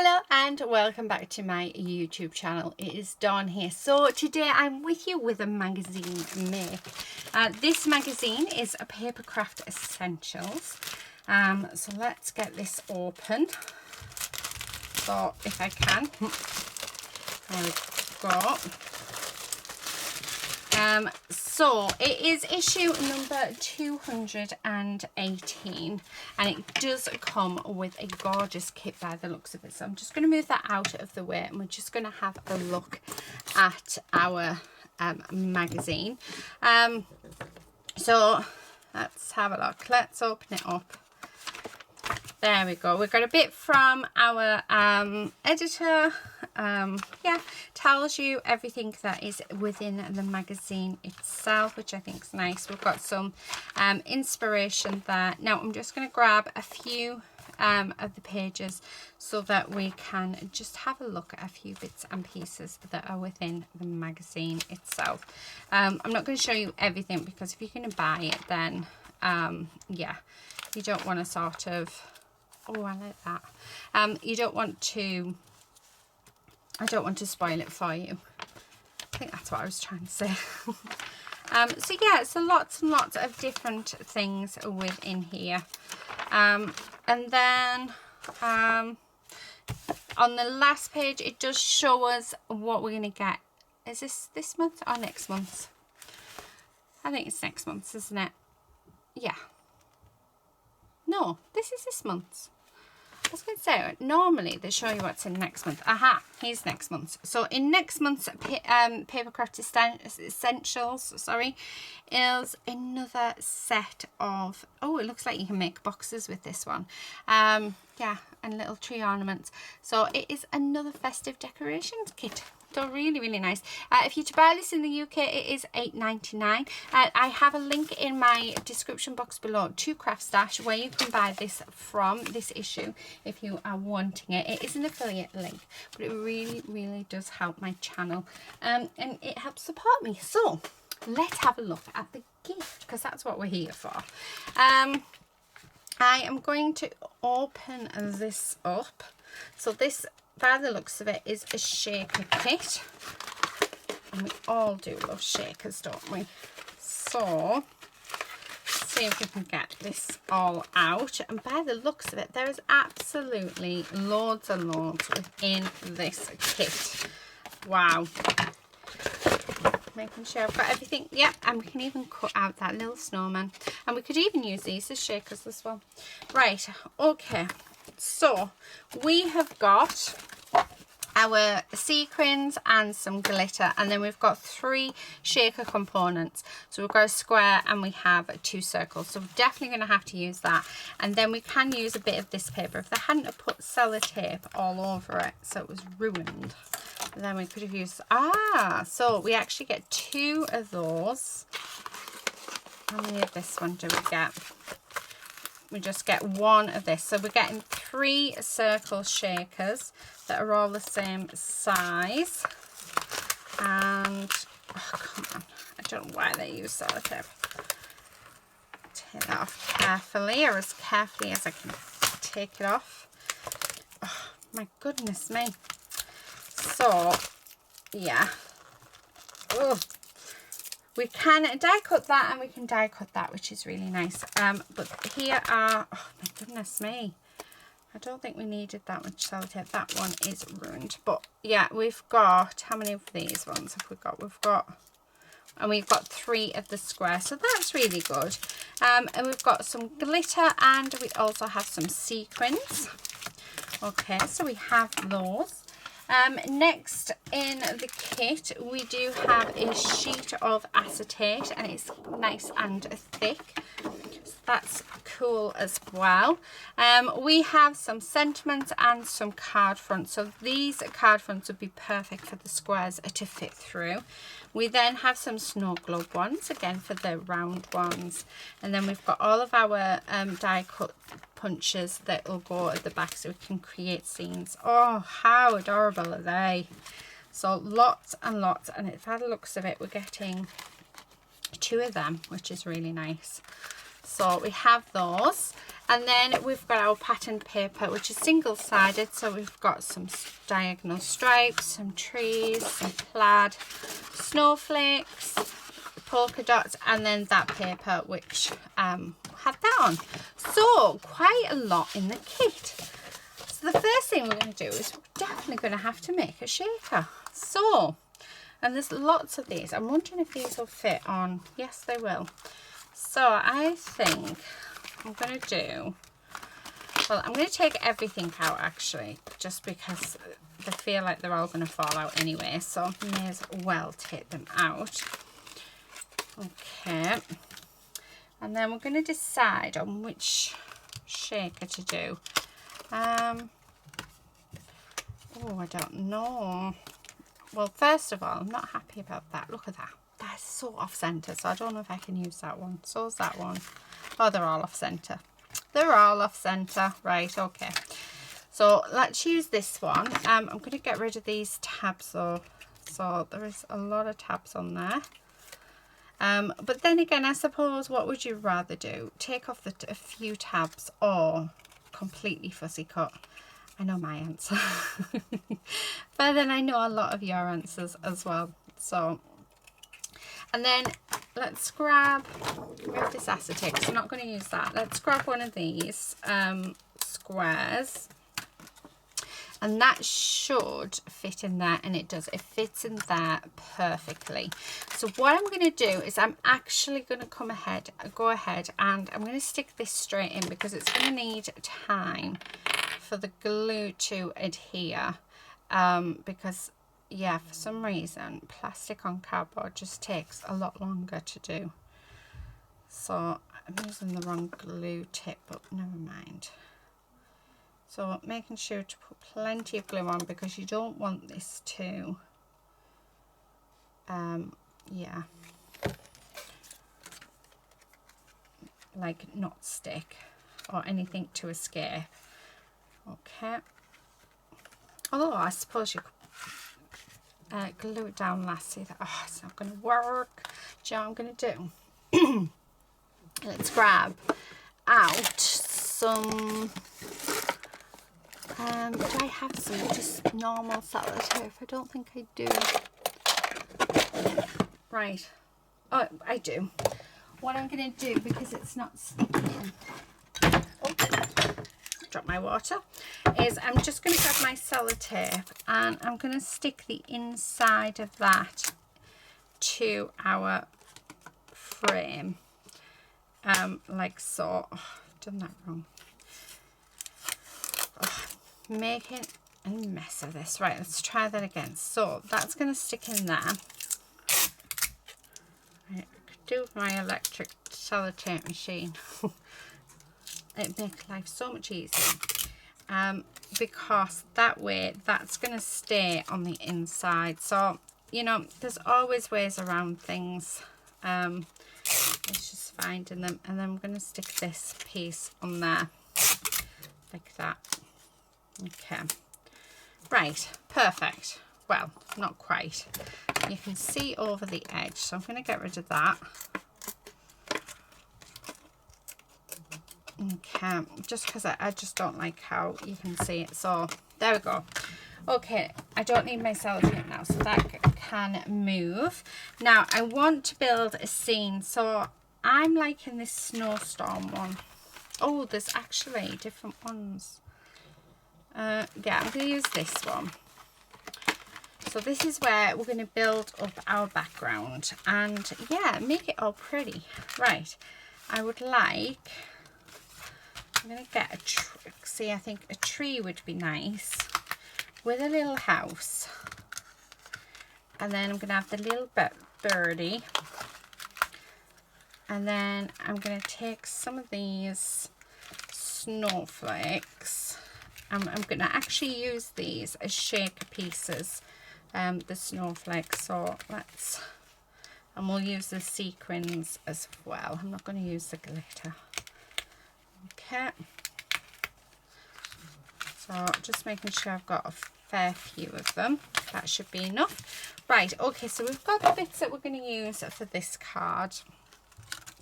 Hello and welcome back to my YouTube channel. It is Dawn here. So today I'm with you with a magazine make. This magazine is a Papercraft Essentials. So let's get this open. So if I can, there we go. So it is issue number 218 and it does come with a gorgeous kit by the looks of it. So I'm just going to move that out of the way and we're just going to have a look at our magazine. So let's have a look. Let's open it up. There we go. We've got a bit from our editor. Yeah, tells you everything that is within the magazine itself, which I think is nice. We've got some inspiration there. Now I'm just going to grab a few of the pages so that we can just have a look at a few bits and pieces that are within the magazine itself. I'm not going to show you everything because if you're going to buy it, then yeah, you don't want to sort of... Oh, I like that. You don't want to... I don't want to spoil it for you. I think that's what I was trying to say. So yeah, so lots and lots of different things within here. And then on the last page, it does show us what we're going to get. Is this month or next month? I think it's next month, isn't it? Yeah. No, this is this month's. I was going to say, normally they show you what's in next month. Aha, here's next month. So in next month's Papercraft Essentials, sorry, is another set of, oh, it looks like you can make boxes with this one. Yeah, and little tree ornaments. So it is another festive decorations kit. So really, really nice. If you're to buy this in the UK, it is $8.99. I have a link in my description box below to Craft Stash where you can buy this from, this issue, if you are wanting it. It is an affiliate link, but it really, really does help my channel. And it helps support me. So let's have a look at the gift, because that's what we're here for. I am going to open this up. So this, by the looks of it, is a shaker kit, and we all do love shakers, don't we? So let's see if we can get this all out. And by the looks of it, there is absolutely loads and loads within this kit. Wow. Making sure I've got everything. Yep, and we can even cut out that little snowman, and we could even use these as shakers as well. Right, okay. So we have got our sequins and some glitter, and then we've got 3 shaker components. So we've got a square and we have 2 circles, so we're definitely going to have to use that. And then we can use a bit of this paper. If they hadn't have put sellotape all over it so it was ruined, then we could have used, so we actually get 2 of those. How many of this one do we get? We just get 1 of this, so we're getting 3 circle shakers that are all the same size. And oh, come on, I don't know why they use sellotape. Take that off carefully, or as carefully as I can take it off. Oh my goodness me. So yeah, oh, we can die cut that and we can die cut that, which is really nice. But here are, oh my goodness me, I don't think we needed that much sellotape. That one is ruined. But yeah, we've got, how many of these ones have we got? We've got 3 of the square, so that's really good. And we've got some glitter, and we also have some sequins. Okay, so we have those. Next in the kit, we do have a sheet of acetate, and it's nice and thick, so that's cool as well. We have some sentiments and some card fronts, so these card fronts would be perfect for the squares to fit through. We then have some snow globe ones, again for the round ones, and then we've got all of our die cut punches that will go at the back so we can create scenes. Oh, how adorable are they? So lots and lots, and by the looks of it, we're getting 2 of them, which is really nice. So we have those. And then we've got our pattern paper, which is single-sided. So we've got some diagonal stripes, some trees, some plaid, snowflakes, polka dots, and then that paper, which had that on. So quite a lot in the kit. So the first thing we're going to do is we're definitely going to have to make a shaker. So, and there's lots of these. I'm wondering if these will fit on. Yes, they will. So I think I'm going to do, well, I'm going to take everything out actually, just because I feel like they're all going to fall out anyway, so I may as well take them out. Okay, and then we're going to decide on which shaker to do. Oh, I don't know. Well, first of all, I'm not happy about that. Look at that. That's so off center, so I don't know if I can use that one. So's that one. Oh, they're all off center. They're all off center. Right, okay. So let's use this one. I'm going to get rid of these tabs though. So there is a lot of tabs on there. But then again, I suppose, what would you rather do? Take off a few tabs or completely fussy cut? I know my answer. But then I know a lot of your answers as well. So, and then let's grab, where's this acetate? Because I'm not going to use that. Let's grab one of these squares. And that should fit in there, and it does. It fits in there perfectly. So what I'm going to do is I'm actually going to go ahead and I'm going to stick this straight in, because it's going to need time for the glue to adhere. Because, yeah, for some reason, plastic on cardboard just takes a lot longer to do. So I'm using the wrong glue tip, but never mind. So making sure to put plenty of glue on, because you don't want this to, yeah, like not stick or anything to escape. Okay. Although I suppose you could glue it down last. See that? Oh, it's not going to work. Do you know what I'm going to do? Let's grab out some. Do I have some just normal sellotape? I don't think I do. Right. Oh, I do. What I'm going to do, because it's not sticking, drop my water, is I'm just going to grab my sellotape and I'm going to stick the inside of that to our frame, like so. Oh, I've done that wrong. Oh, making a mess of this. Right, let's try that again. So that's going to stick in there. Right, I could do with my electric sellotape machine. It makes life so much easier, because that way that's going to stay on the inside. So, you know, there's always ways around things. It's just finding them. And then I'm going to stick this piece on there like that. Okay, right, perfect. Well, not quite. You can see over the edge, so I'm going to get rid of that. Okay, just because I just don't like how you can see it. So there we go. Okay, I don't need my sellotape now, so that can move. Now I want to build a scene, so I'm liking this snowstorm one. Oh, there's actually different ones. Yeah, I'm going to use this one. So this is where we're going to build up our background and, yeah, make it all pretty. Right, I would like, I'm going to get a tree. See, I think a tree would be nice with a little house. And then I'm going to have the little birdie. And then I'm going to take some of these snowflakes. I'm going to actually use these as shaker pieces, the snowflakes. So let's, and we'll use the sequins as well. I'm not going to use the glitter. Okay. So just making sure I've got a fair few of them. That should be enough. Right, okay, so we've got the bits that we're going to use for this card.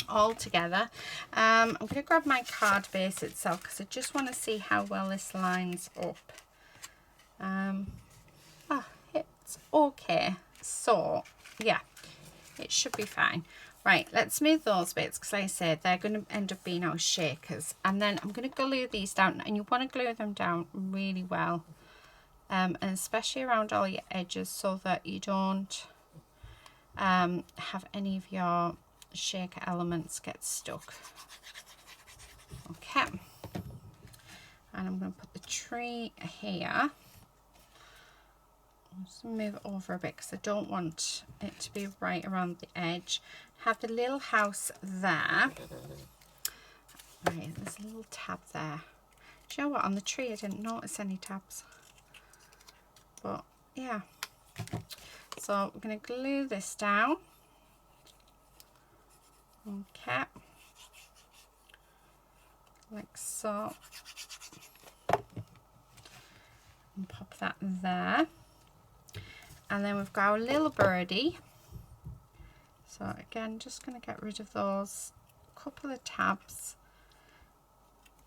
all together. I'm going to grab my card base itself because I just want to see how well this lines up. It's okay. So yeah, it should be fine. Right, let's move those bits because like I said, they're going to end up being our shakers. And then I'm going to glue these down, and you want to glue them down really well. And especially around all your edges so that you don't have any of your shaker elements get stuck. Okay. And I'm going to put the tree here. Just move it over a bit because I don't want it to be right around the edge. Have the little house there. Right, there's a little tab there. Do you know what? On the tree I didn't notice any tabs. But yeah. So we're going to glue this down. Okay. Like so. And pop that there. And then we've got our little birdie. So again, just going to get rid of those couple of tabs.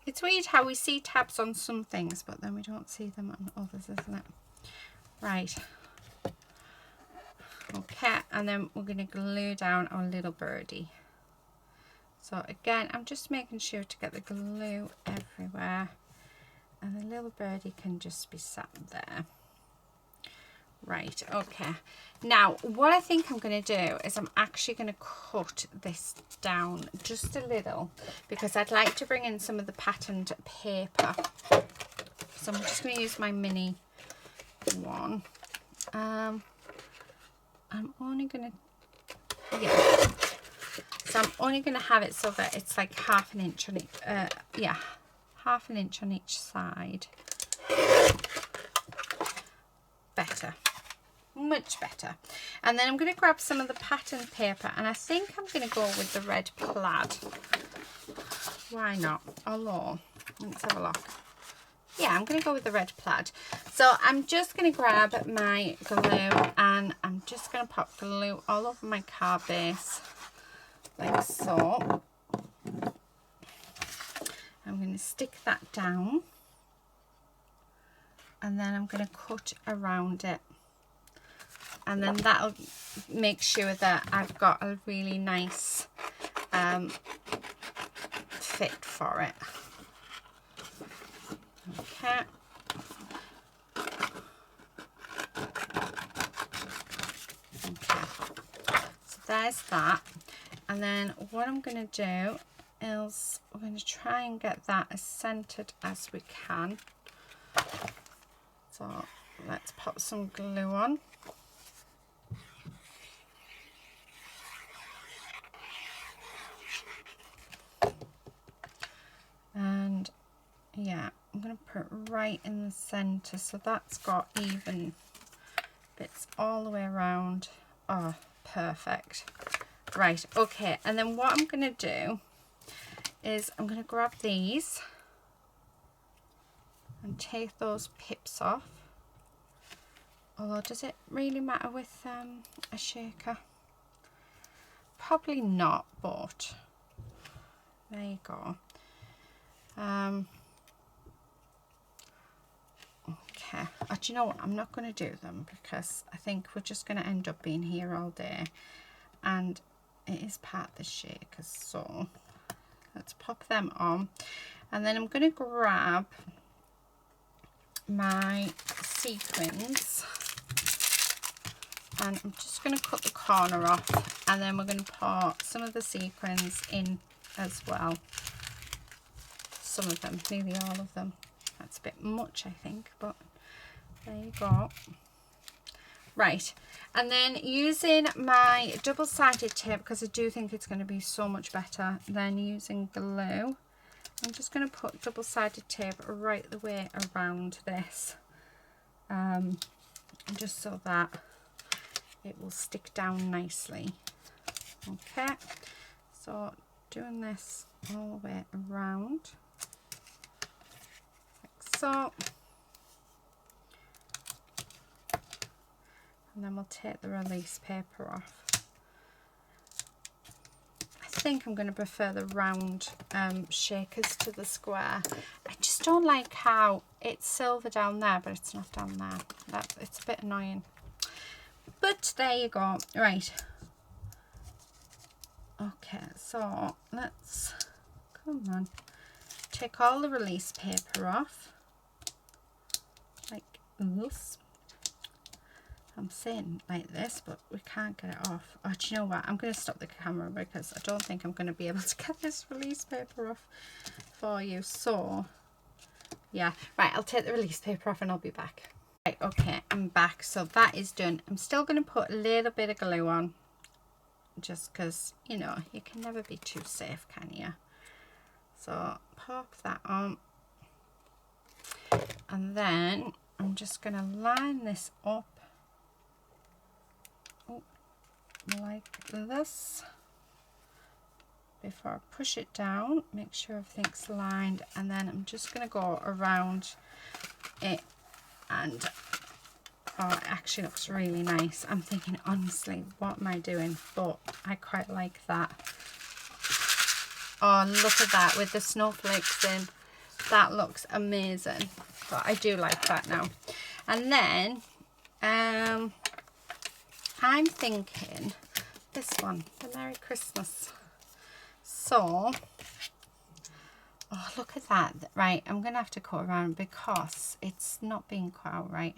It's weird how we see tabs on some things, but then we don't see them on others, isn't it? Right. Okay, and then we're going to glue down our little birdie. So again, I'm just making sure to get the glue everywhere. And the little birdie can just be sat there. Right, okay. Now, what I think I'm going to do is I'm actually going to cut this down just a little because I'd like to bring in some of the patterned paper. So I'm just going to use my mini one. I'm only going to, yeah. So I'm only going to have it so that it's like half an inch on it. Yeah, half an inch on each side. Better. Much better. And then I'm going to grab some of the pattern paper, and I think I'm going to go with the red plaid. Why not? Although, let's have a look. Yeah, I'm going to go with the red plaid. So I'm just going to grab my glue, and I'm just going to pop glue all over my card base like so. I'm going to stick that down, and then I'm going to cut around it. And then that'll make sure that I've got a really nice fit for it. Okay. Okay. So there's that. And then what I'm going to do is we're going to try and get that as centered as we can. So let's pop some glue on. And yeah, I'm going to put it right in the center so that's got even bits all the way around. Oh, perfect. Right, okay, and then what I'm going to do is I'm going to grab these and take those pips off. Although, does it really matter with a shaker? Probably not, but there you go. Okay, do you know what? I'm not going to do them because I think we're just going to end up being here all day, and it is part of the shakers. So let's pop them on, and then I'm going to grab my sequins, and I'm just going to cut the corner off, and then we're going to put some of the sequins in as well. Some of them, nearly all of them. That's a bit much, I think, but there you go. Right, and then using my double-sided tape, because I do think it's going to be so much better than using glue, I'm just going to put double-sided tape right the way around this, just so that it will stick down nicely. Okay, so doing this all the way around. So, and then we'll take the release paper off. I think I'm going to prefer the round shakers to the square. I just don't like how it's silver down there, but it's not down there. It's a bit annoying. But there you go. Right. Okay, so let's, come on, take all the release paper off. Like this. I'm saying like this, but we can't get it off. Oh, do you know what? I'm going to stop the camera because I don't think I'm going to be able to get this release paper off for you. So, yeah. Right, I'll take the release paper off and I'll be back. Right, okay, I'm back. So that is done. I'm still going to put a little bit of glue on. Just because, you know, you can never be too safe, can you? So, pop that on. And then I'm just going to line this up. Like this before I push it down. Make sure everything's lined, and then I'm just going to go around it, and oh, it actually looks really nice. I'm thinking, honestly, what am I doing? But I quite like that. Oh, look at that with the snowflakes in. That looks amazing. But I do like that now. And then I'm thinking this one, the Merry Christmas. So, oh, look at that. Right, I'm going to have to cut around because it's not being cut out right.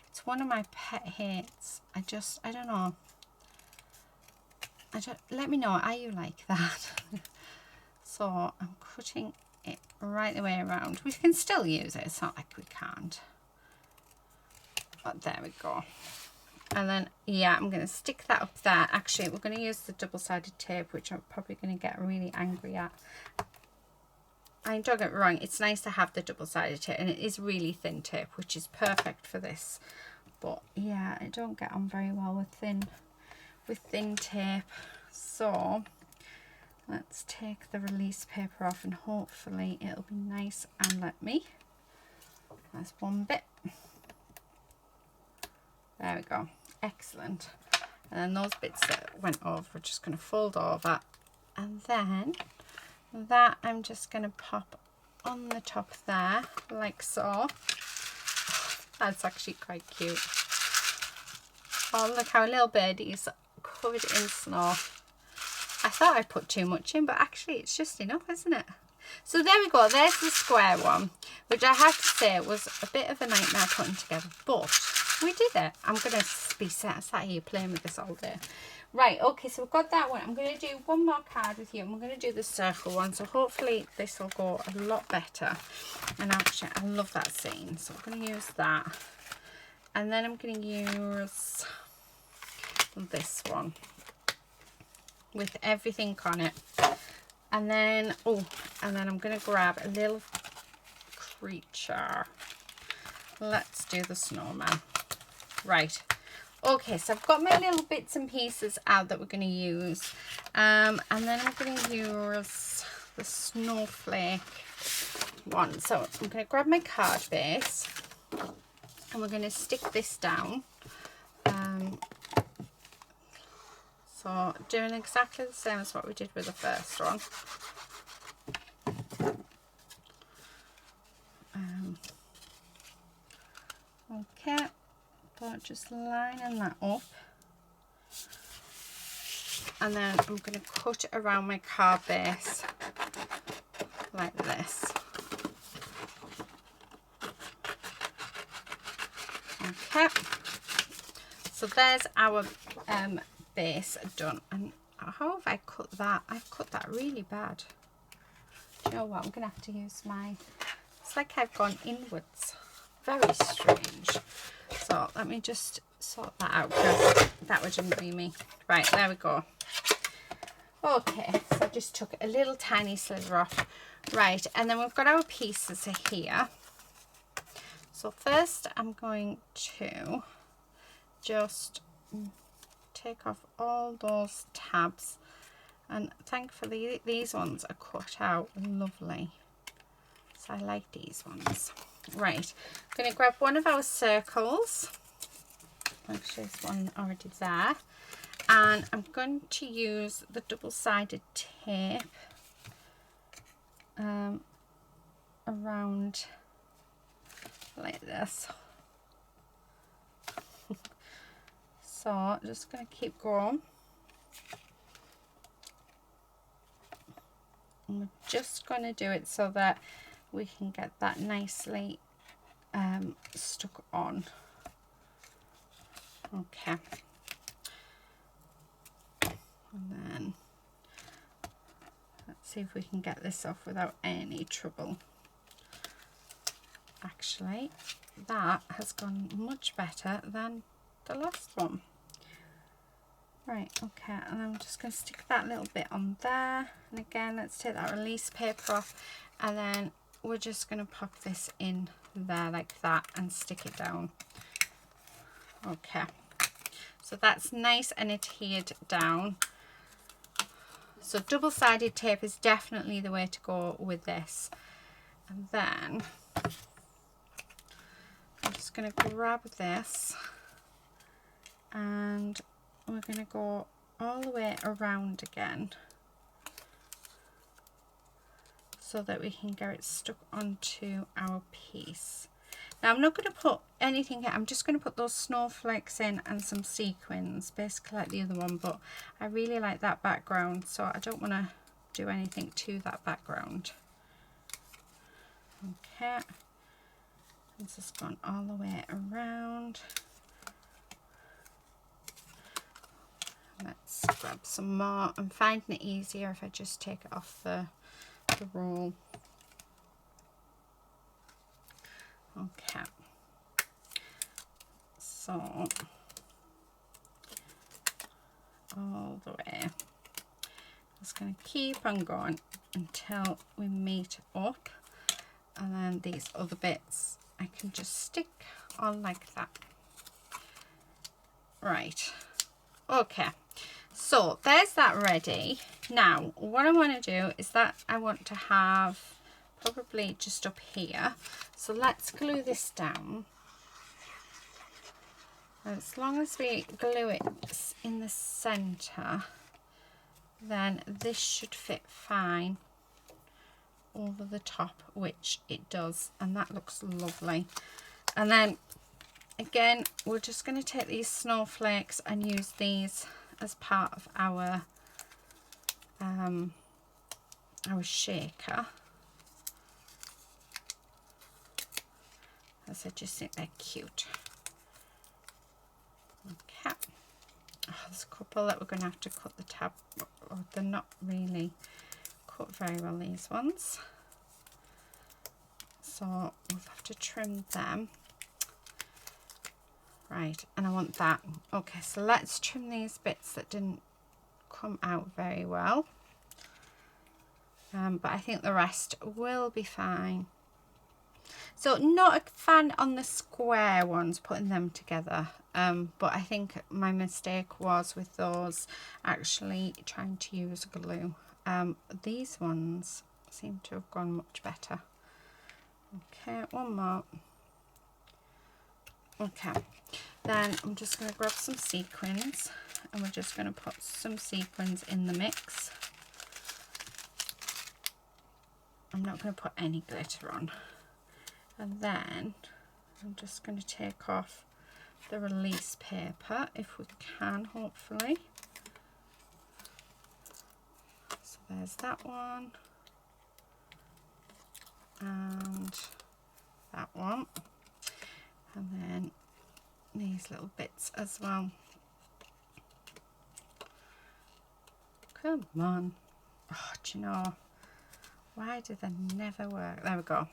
It's one of my pet hates. I don't know. Let me know, are you like that? So, I'm cutting it right the way around. We can still use it. It's not like we can't. But there we go. And then, yeah, I'm going to stick that up there. Actually, we're going to use the double-sided tape, which I'm probably going to get really angry at. I don't get me wrong, it's nice to have the double-sided tape, and it is really thin tape, which is perfect for this. But, yeah, I don't get on very well with thin tape. So, let's take the release paper off, and hopefully it'll be nice and let me. That's one bit. There we go. Excellent. And then those bits that went over, we're just going to fold over. And then that I'm just going to pop on the top there, like so. That's actually quite cute. Oh, look how little birdie's covered in snow. I thought I put too much in, but actually it's just enough, isn't it? So there we go. There's the square one, which I have to say was a bit of a nightmare putting together, but we did it. I'm going to be sat here playing with this all day. Right, okay, so we've got that one. I'm going to do one more card with you, and we're going to do the circle one. So hopefully this will go a lot better. And actually, I love that scene. So I'm going to use that. And then I'm going to use this one with everything on it. And then, oh, and then I'm going to grab a little creature. Let's do the snowman. Right. Okay, so I've got my little bits and pieces out that we're going to use. And then I'm going to use the snowflake one. So I'm going to grab my card base. And we're going to stick this down. So doing exactly the same as what we did with the first one. Okay, but just lining that up. And then I'm going to cut it around my card base like this. Okay, so there's our base done. And how have I cut that? I've cut that really bad. Do you know what? I'm going to have to use my... It's like I've gone inwards. Very strange. So let me just sort that out because that wouldn't be me. Right, there we go. Okay, so I just took a little tiny slither off. Right, and then we've got our pieces here. So first I'm going to just take off all those tabs, and thankfully these ones are cut out lovely. So I like these ones. Right, I'm going to grab one of our circles. Actually, there's one already there. And I'm going to use the double-sided tape around like this. So I'm just going to keep going. And we're just going to do it so that we can get that nicely stuck on. Okay. And then let's see if we can get this off without any trouble. Actually, that has gone much better than the last one. Right, okay, and I'm just going to stick that little bit on there. And again, let's take that release paper off, and then we're just going to pop this in there like that and stick it down. Okay, so that's nice and adhered down. So double-sided tape is definitely the way to go with this. And then I'm just going to grab this and we're going to go all the way around again so that we can get it stuck onto our piece. Now I'm not going to put anything here, I'm just going to put those snowflakes in and some sequins, basically like the other one, but I really like that background, so I don't want to do anything to that background. Okay, this has gone all the way around. Let's grab some more. I'm finding it easier if I just take it off the roll. Okay, so all the way. Just going to keep on going until we meet up, and then these other bits I can just stick on like that. Right, okay, so there's that ready. Now what I want to do is that I want to have probably just up here, so let's glue this down. As long as we glue it in the center, then this should fit fine over the top, which it does, and that looks lovely. And then again, we're just going to take these snowflakes and use these as part of our shaker. As I just think they're cute. Okay. Oh, there's a couple that we're going to have to cut the tab, or they're not really cut very well, these ones. So we'll have to trim them. Right, and I want that. Okay, so let's trim these bits that didn't come out very well. But I think the rest will be fine. So not a fan on the square ones, putting them together. But I think my mistake was with those actually trying to use glue. These ones seem to have gone much better. Okay, one more. Okay, then I'm just going to grab some sequins, and we're just going to put some sequins in the mix. I'm not going to put any glitter on. And then I'm just going to take off the release paper if we can, hopefully. So there's that one, and that one, and then these little bits as well. Come on. Oh, do you know, why do they never work? There we go.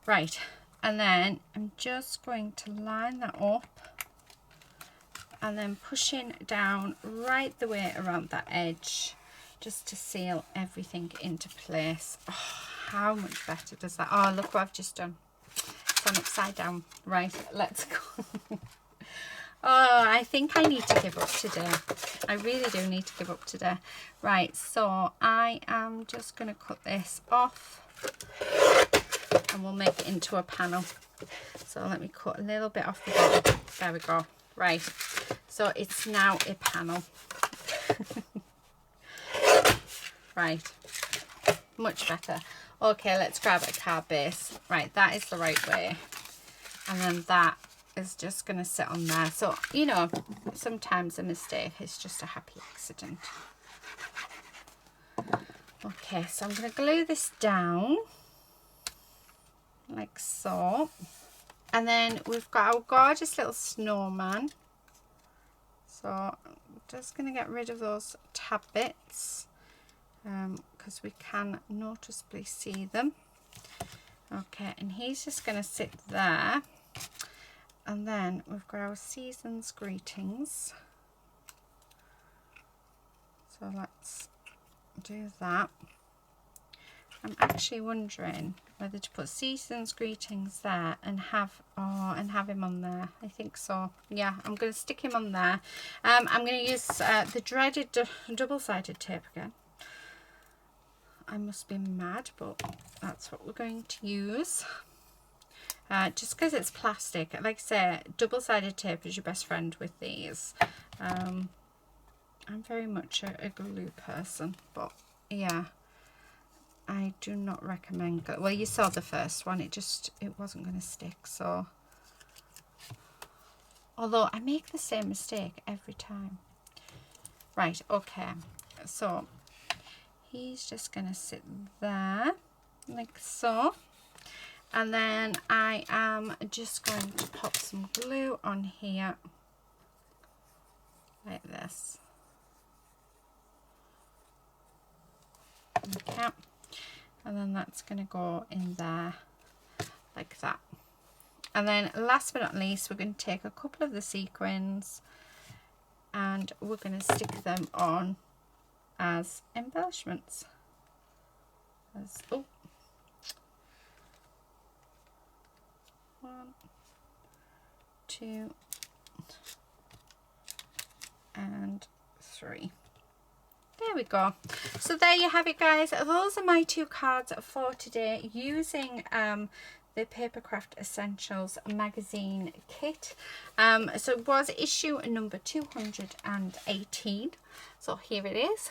Right, and then I'm just going to line that up and then pushing down right the way around that edge just to seal everything into place. Oh, how much better does that? Oh, look what I've just done. It's gone upside down. Right, let's go. Oh, I think I need to give up today. I really do need to give up today. Right, so I am just going to cut this off and we'll make it into a panel. So let me cut a little bit off the bottom. There we go. Right, so it's now a panel. Right, much better. Okay, let's grab a card base. Right, that is the right way. And then that is just going to sit on there. So, you know, sometimes a mistake is just a happy accident. Okay, so I'm going to glue this down like so. And then we've got our gorgeous little snowman. So I'm just going to get rid of those tab bits because we can noticeably see them. Okay, and he's just going to sit there. And then we've got our season's greetings. So let's do that. I'm actually wondering whether to put season's greetings there and have him on there. I think so. Yeah, I'm going to stick him on there. I'm going to use the dreaded double-sided tape again. I must be mad, but that's what we're going to use. Just because it's plastic. Like I say, double-sided tape is your best friend with these. I'm very much a glue person, but yeah, I do not recommend well, you saw the first one, it wasn't going to stick. So although I make the same mistake every time. Right, okay, so he's just going to sit there like so. And then I am just going to pop some glue on here like this. Okay, and then that's going to go in there like that. And then last but not least, we're going to take a couple of the sequins and we're going to stick them on as embellishments. Oh, 1, 2 and 3. There we go. So there you have it, guys. Those are my 2 cards for today using the Papercraft Essentials magazine kit. So it was issue number 218. So here it is.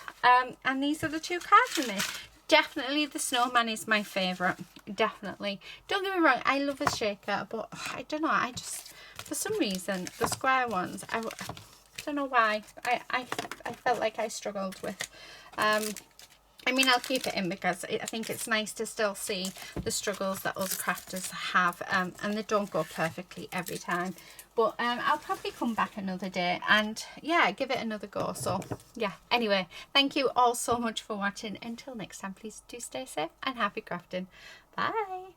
And these are the 2 cards in it. Definitely the snowman is my favourite. Definitely. Don't get me wrong, I love a shaker, but I don't know, I just, for some reason, the square ones, I don't know why. I felt like I struggled with. I mean, I'll keep it in because I think it's nice to still see the struggles that us crafters have, and they don't go perfectly every time. But I'll probably come back another day and, yeah, give it another go. So, yeah, anyway, thank you all so much for watching. Until next time, please do stay safe and happy crafting. Bye.